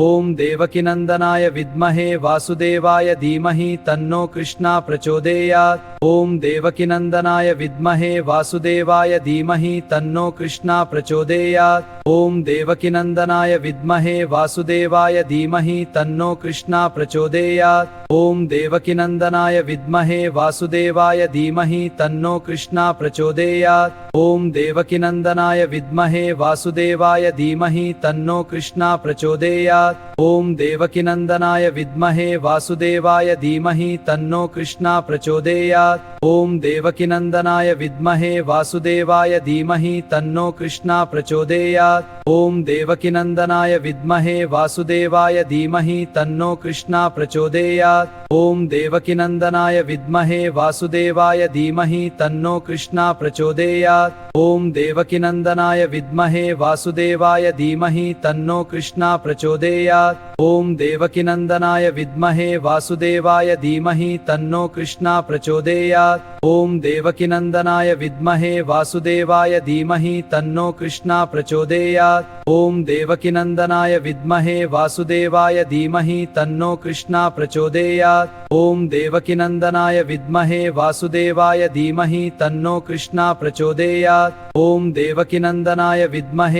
ओम देवकीनंदनाय विद्महे वासुदेवाय धीमहि तन्नो कृष्णा प्रचोदयात्। ओम देवकीनंदनाय विद्महे वासुदेवाय धीमहि तन्नो कृष्णा प्रचोदयात्। ओम देवकीनंदनाय विद्महे वासुदेवाय धीमहि तन्नो कृष्णा प्रचोदयात्। ओम देवकीनंदनाय विद्महे वासुदेवाय धीमहि तन्नो कृष्णा प्रचोदयात्। ओम देवकीनंदनाय विद्महे वासुदेवाय धीमहि तन्नो कृष्णा प्रचोदयात्। ओम देवकीनंदनाय विद्महे वासुदेवाय धीमहि तन्नो कृष्णा प्रचोदयात्। ओम देवकीनंदनाय विद्महे वासुदेवाय धीमहि तन्नो कृष्णा प्रचोदयात्। ओम देवकीनंदनाय विद्महे वासुदेवाय धीमहि तन्नो कृष्णा प्रचोदयात्। ओम देवकीनंदनाय विद्महे वासुदेवाय धीमहि तन्नो कृष्णा प्रचोदयात्। ओम देवकीनंदनाय विद्महे वासुदेवाय धीमहि तन्नो कृष्णा प्रचोदयात्। ओम देवकीनंदनाय विद्महे वासुदेवाय धीमहि तन्नो कृष्णा प्रचोदयात्। ओम देवकीनंदनाय विद्महे वासुदेवाय धीमहि तन्नो कृष्णा प्रचोदयात्। ओम देवकीनंदनाय विद्महे वासुदेवाय धीमहि तन्नो कृष्णा प्रचोदयात्। ओम देवकीनंदनाय विद्महे वासुदेवाय धीमहि तन्नो कृष्णा प्रचोदयात्। ओम देवकीनंदनाय विद्महे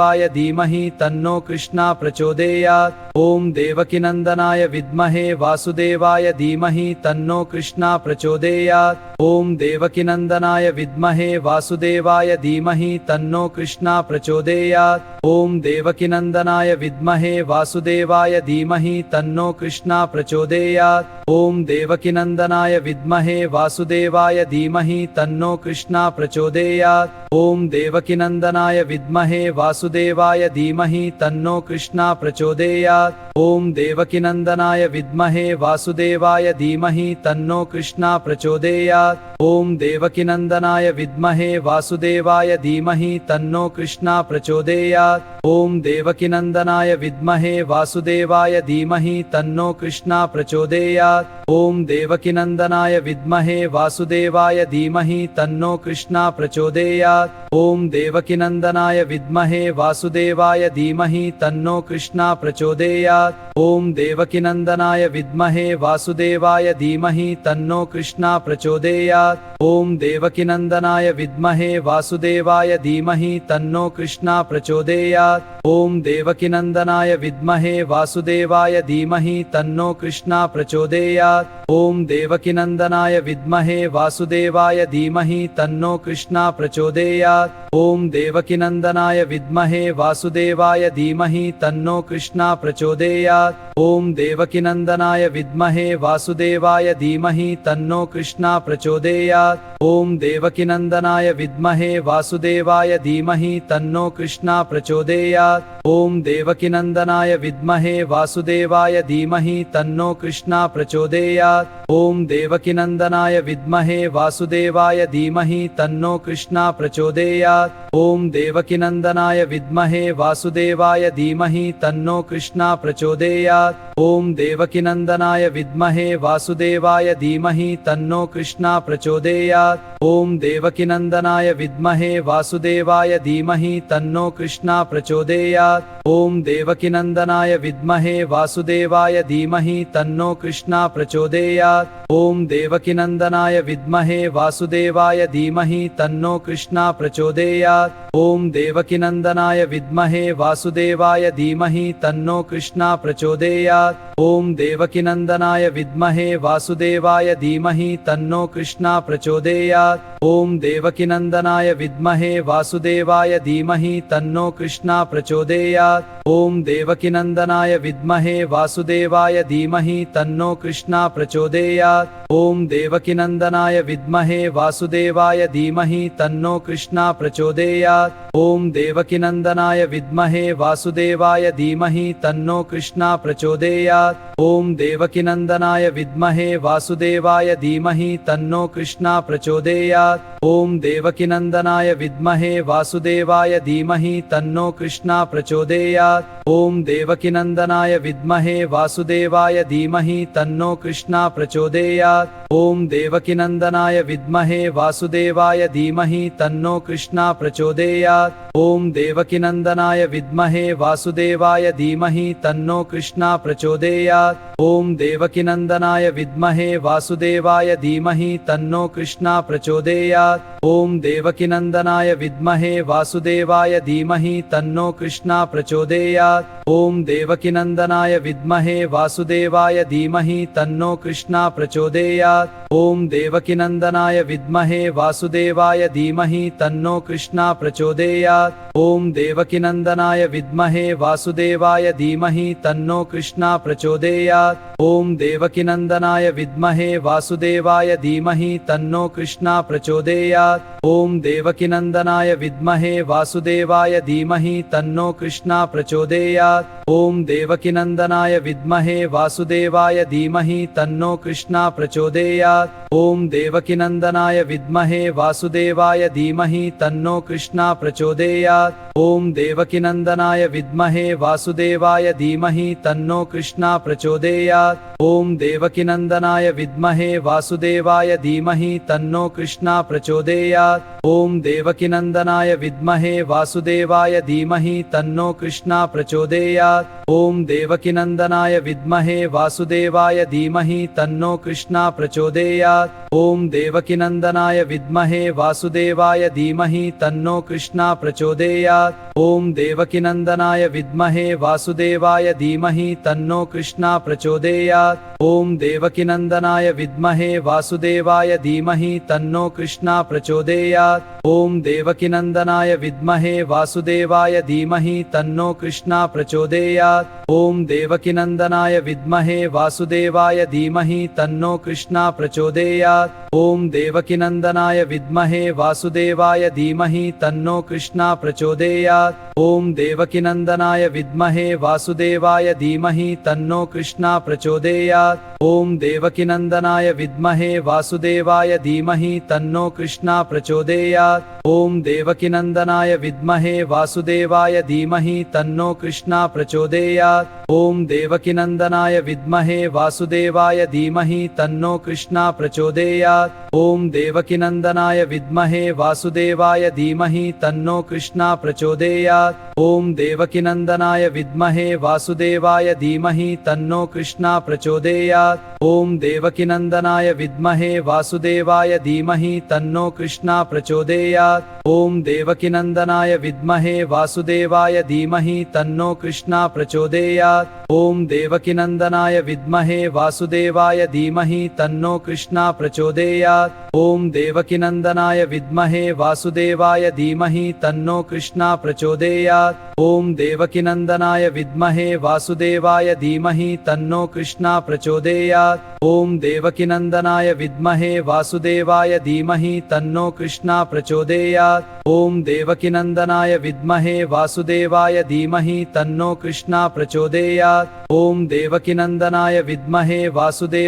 वासुदेवाय धीमहि तन्नो कृष्णा प्रचोदयात्। ओम देवकीनंदनाय विद्महे वासुदेवाय धीमहि तन्नो कृष्णा प्रचोदयात्। ओम देवकीनंदनाय विद्महे वासुदेवाय धीमहि तन्नो कृष्णा प्रचोदयात्। ओम देवकीनंदनाय विद्महे वासुदेवाय धीमहि तन्नो कृष्णा प्रचोदयात्। ओम देवकीनंदनाय विद्महे वासुदेवाय धीमहि तन्नो कृष्णा प्रचोदयात्। ओम देवकीनंदनाय विद्महे वासुदेवाय धीमहि तन्नो कृष्णा प्रचोदयात्। ओम देवकीनंदनाय विद्महे वासुदेवाय धीमहि तन्नो कृष्णा प्रचोदयात्। ओम देवकीनंदनाय विद्महे वासुदेवाय धीमहि तन्नो कृष्णा प्रचोदयात्। ओम देवकीनंदनाय विद्महे वासुदेवाय धीमहि तन्नो कृष्णा प्रचोदयात्। ओम देवकीनंदनाय विद्महे वासुदेवाय धीमहि तन्नो कृष्णा प्रचोदयात्। ओम देवकीनंदनाय विद्महे वासुदेवाय धीमहि तन्नो कृष्णा प्रचोदयात्। ओम देवकीनंदनाय विद्महे वासुदेवाय धीमहि तन्नो कृष्णा प्रचोदयात्। ओम देवकीनंदनाय विद्महे वासुदेवाय धीमहि तन्नो कृष्णा प्रचोदयात्। ओम देवकीनंदनाय विद्महे वासुदेवाय धीमहि तन्नो कृष्णा प्रचोदयात्। ओम देवकीनंदनाय विद्महे वासुदेवाय धीमहि तन्नो कृष्णा प्रचोदयात्। ओम देवकीनंदनाय विद्महे वासुदेवाय धीमहि तन्नो कृष्णा प्रचोदयात्। ओम देवकीनंदनाय विद्महे वासुदेवाय धीमहि तन्नो कृष्णा प्रचोदयात्। ओम देवकीनंदनाय विद्महे वासुदेवाय धीमहि तन्नो कृष्णा प्रचोदयात्। ओम देवकीनंदनाय विद्महे वासुदेवाय धीमहि तन्नो कृष्णा प्रचोदयात्। ओम देवकीनंदनाय विद्महे वासुदेवाय धीमहि तन्नो कृष्णा प्रचोदयात्। ओम देवकीनंदनाय विद्महे वासुदेवाय धीमहि तन्नो कृष्णा प्रचोदयात्। ओम देवकीनंदनाय विद्महे वासुदेवाय धीमहि तन्नो कृष्णा प्रचोदयात्। ओम देवकीनंदनाय विद्महे वासुदेवाय धीमहि तन्नो कृष्णा प्रचोदयात्। ओम देवकीनंदनाय विद्महे वासुदेवाय धीमहि तन्नो कृष्णा प्रचोदयात्। ओम देवकीनंदनाय विद्महे वासुदेवाय धीमहि तन्नो कृष्णा प्रचोदयात्। ओम देवकीनंदनाय विद्महे वासुदेवाय धीमहि तन्नो कृष्णा प्रचोदयात्। ओम देवकीनंदनाय विद्महे वासुदेवाय धीमहि तन्नो कृष्णा प्रचोदयात्। ओम देवकीनंदनाय विद्महे वासुदेवाय धीमहि तन्नो कृष्णा प्रचोदयात्। ओम देवकीनंदनाय विद्महे वासुदेवाय धीमहि तन्नो कृष्णा प्रचोदयात्। ओम देवकीनंदनाय विद्महे वासुदेवाय धीमहि तन्नो कृष्णा प्रचोदयात्। ओम देवकीनंदनाय विद्महे वासुदेवाय धीमहि तन्नो कृष्णा प्रचोदयात्। ओम देवकीनंदनाय विद्महे वासुदेवाय धीमहि तन्नो कृष्णा प्रचोदयात्। ओम देवकीनंदनाय विद्महे वासुदेवाय धीमहि तन्नो कृष्णा प्रचोदयात्। ओम देवकीनंदनाय विद्महे वासुदेवाय धीमहि तन्नो कृष्णा प्रचोदयात्। ओम देवकीनंदनाय विद्महे वासुदेवाय धीमहि तन्नो कृष्णा प्रचोदयात्। ओम देवकीनंदनाय विद्महे वासुदेवाय धीमहि तन्नो कृष्णा प्रचोदयात्। ओम देवकीनंदनाय विद्महे वासुदेवाय धीमहि तन्नो कृष्णा प्रचोदयात्। ओम देवकीनंदनाय विद्महे वासुदेवाय धीमहि तन्नो कृष्णा प्रचोदयात्। ओम देवकीनंदनाय विद्महे वासुदेवाय धीमहि तन्नो कृष्णा प्रचोदयात्। ओम देवकीनंदनाय विद्महे वासुदेवाय धीमहि तन्नो कृष्णा प्रचोदयात्। ओम देवकीनंदनाय विद्महे वासुदेवाय धीमहि तन्नो कृष्णा प्रचोदयात्। ओम देवकीनंदनाय विद्महे वासुदेवाय धीमहि तन्नो कृष्णा प्रचोदयात्। ओम देवकीनंदनाय विद्महे वासुदेवाय धीमहि तन्नो कृष्णा प्रचोदयात्। ओम देवकीनंदनाय विद्महे वासुदेवाय धीमहि तन्नो कृष्णा प्रचोदयात्। ओम देवकीनंदनाय विद्महे वासुदेवाय धीमहि तन्नो कृष्णा प्रचोदयात्। ओम देवकीनंदनाय विद्महे वासुदेवाय धीमहि तन्नो कृष्णा प्रचोदयात्। ओम देवकीनंदनाय विद्महे वासुदेवाय धीमहि तन्नो कृष्णा प्रचोदयात्। ओम देवकीनंदनाय विद्महे वासुदेवाय धीमहि तन्नो कृष्णा प्रचोदयात्। ओम देवकीनंदनाय विद्महे वासुदेवाय धीमहि तन्नो कृष्णा प्रचोदयात्। ओम देवकीनंदनाय विद्महे वासुदेवाय धीमहि तन्नो कृष्णा प्रचोदयात्। ओम देवकीनंदनाय विद्महे वासुदेवाय धीमहि तन्नो कृष्णा प्रचोदयात्। ओम देवकीनंदनाय विद्महे वासुदेवाय धीमहि तन्नो कृष्णा प्रचोदयात्। ओम देवकीनंदनाय विद्महे वासुदेवाय धीमहि तन्नो कृष्णा प्रचोदयात्। ओम देवकीनंदनाय विद्महे वासुदेवाय धीमहि तन्नो कृष्णा प्रचोदयात्। ओम देवकीनंदनाय विद्महे वासुदेवाय धीमहि तन्नो कृष्णा प्रचोदयात्। ओम देवकीनंदनाय विद्महे वासुदेवाय धीमहि तन्नो कृष्णा प्रचोदयात्। ओम देवकीनंदनाय विद्महे वासुदेवाय धीमहि तन्नो कृष्णा प्रचोदयात्। ओम देवकीनंदनाय विद्महे वासुदेवाय धीमहि तन्नो कृष्णा प्रचोदयात्। ओम देवकीनंदनाय विद्महे वासुदेवाय धीमहि तन्नो कृष्णा प्रचोदयात्। ओम देवकीनंदनाय विद्महे वासुदेवाय धीमहि तन्नो कृष्णा प्रचोदयात्। ओम देवकीनंदनाय विद्महे वासुदेवाय धीमहि तन्नो कृष्णा प्रचोदयात्। ओम देवकीनंदनाय विद्महे वासुदेवाय धीमहि तन्नो कृष्णा प्रचोदयात्। ओम देवकीनंदनाय विद्महे वासुदेवाय धीमहि तन्नो कृष्णा प्रचोदयात्। ओम देवकीनंदनाय विद्महे वासुदेवाय धीमहि तन्नो कृष्णा प्रचोदयात्। ओम देवकीनंदनाय विद्महे वासुदेवाय धीमहि तन्नो कृष्णा प्रचोदयात्। ओम देवकीनंदनाय विद्महे वासुदेवाय धीमहि तन्नो कृष्णा प्रचोदयात्। ओम देवकीनंदनाय विद्महे वासुदेवाय धीमहि तन्नो कृष्णा प्रचोदयात्। ओम देवकीनंदनाय विद्महे वासुदेवाय धीमहि तन्नो कृष्णा प्रचोदयात्। ओम देवकीनंदनाय विद्महे वासुदेवाय धीमहि तन्नो कृष्णा प्रचोदयात्। ओम देवकीनंदनाय विद्महे वासुदेवाय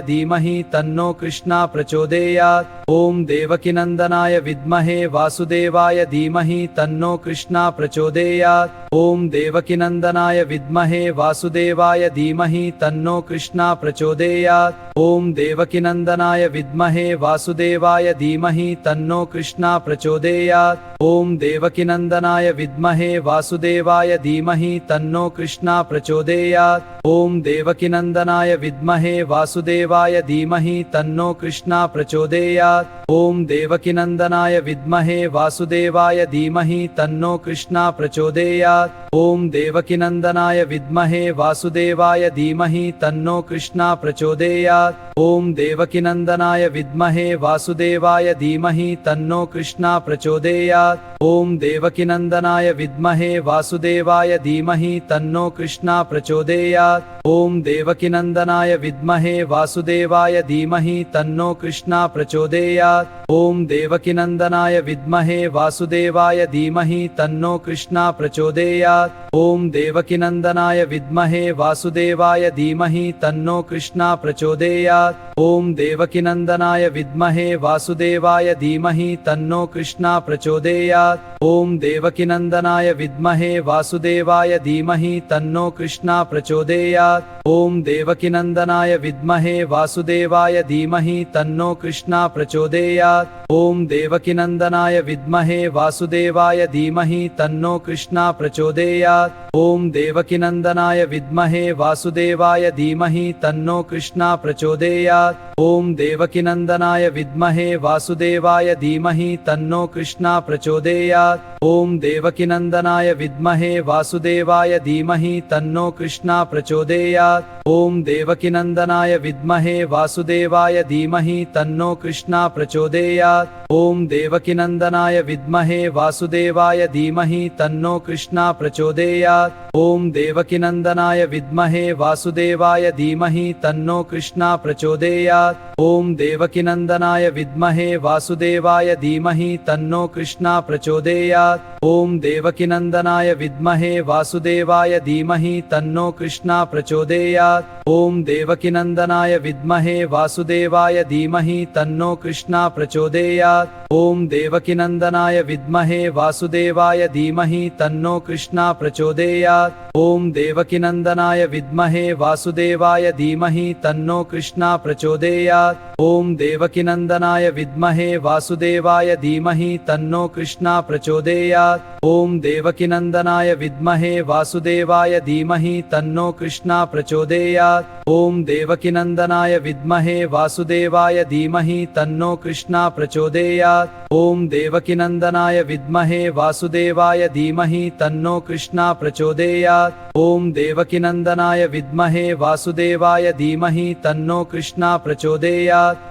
धीमहि तन्नो कृष्णा प्रचोदयात्। ओम देवकीनंदनाय विद्महे वासुदेवाय धीमहि तन्नो कृष्णा प्रचोदयात्। ओम देवकीनंदनाय विद्महे वासुदेवाय धीमहि तन्नो कृष्णा प्रचोदयात्। ओम देवकीनंदनाय विद्महे वासुदेवाय धीमहि तन्नो कृष्णा प्रचोदयात्। ओम देवकीनंदनाय विद्महे वासुदेवाय धीमहि तन्नो कृष्णा प्रचोदयात्। ओम देवकीनंदनाय विद्महे वासुदेवाय धीमहि तन्नो कृष्णा प्रचोदयात्। ओम देवकीनंदनाय विद्महे वासुदेवाय धीमहि तन्नो कृष्णा प्रचोदयात्। ओम देवकीनंदनाय विद्महे वासुदेवाय धीमहि तन्नो कृष्णा प्रचोदयात्। ओम देवकीनंदनाय विद्महे वासुदेवाय धीमहि तन्नो कृष्णा प्रचोदयात्। ओम देवकीनंदनाय विद्महे वासुदेवाय धीमहि तन्नो कृष्णा प्रचोदयात्। ओम देवकीनंदनाय विद्महे वासुदेवाय धीमहि तन्नो कृष्णा प्रचोदयात्। ओम देवकीनंदनाय विद्महे वासुदेवाय धीमहि तन्नो कृष्णा प्रचोदयात्। ओम देवकीनंदनाय विद्महे वासुदेवाय धीमहि तन्नो कृष्णा प्रचोदयात्। ॐ देवकीनन्दनाय विद्महे वासुदेवाय धीमहि तन्नो कृष्णा प्रचोदयात् ॐ देवकीनन्दनाय विद्महे वासुदेवाय धीमहि तन्नो कृष्णा प्रचोदयात् ॐ देवकीनन्दनाय विद्महे वासुदेवाय धीमहि तन्नो कृष्णा प्रचोदयात् ॐ देवकीनन्दनाय विद्महे वासुदेवाय धीमहि तन्नो कृष्णा प्रचोदयात् ॐ देवकीनन्दनाय विद्महे वासुदेवाय धीमहि तन्नो कृष्णा प्रचोदयात् ॐ देवकीनन्दनाय विद्महे वासुदेवाय धीमहि तन्नो कृष्णा प्रचोदयात् ॐ देवकीनन्दनाय विद्महे वासुदेवाय धीमहि तन्नो कृष्णा प्रचोदयात् ॐ देवकीनन्दनाय विद्महे वासुदेवाय धीमहि तन्नो कृष्णा प्रचोदयात् ॐ देवकीनन्दनाय विद्महे वासुदेवाय धीमहि तन्नो कृष्णा प्रचोदयात् ॐ देवकीनन्दनाय विद्महे वासुदेवाय धीमहि तन्नो कृष्णा प्रचोदयात् ॐ देवकीनन्दनाय विद्महे वासुदेवाय धीमहि तन्नो कृष्णा प्रचोदयात् ॐ देवकीनन्दनाय विद्महे वासुदेवाय धीमहि तन्नो कृष्णा प्रचोदयात् ॐ देवकीनन्दनाय विद्महे वासुदेवाय धीमहि तन्नो कृष्णा प्रचोदयात् ॐ देवकीनन्दनाय विद्महे वासुदेवाय धीमहि तन्नो कृष्णा प्रचोदयात् ॐ देवकीनन्दनाय विद्महे वासुदेवाय धीमहि तन्नो कृष्णा प्रचोदयात् ॐ देवकीनन्दनाय विद्महे वासुदेवाय धीमहि तन्नो कृष्णा प्रचोदयात् ॐ देवकीनन्दनाय विद्महे वासुदेवाय धीमहि तन्नो कृष्णा प्रचोदयात् ॐ देवकीनन्दनाय विद्महे वासुदेवाय धीमहि तन्नो कृष्णा प्रचोदयात् ॐ देवकीनन्दनाय विद्महे वासुदेवाय धीमहि तन्नो कृष्णा प्रचोदयात्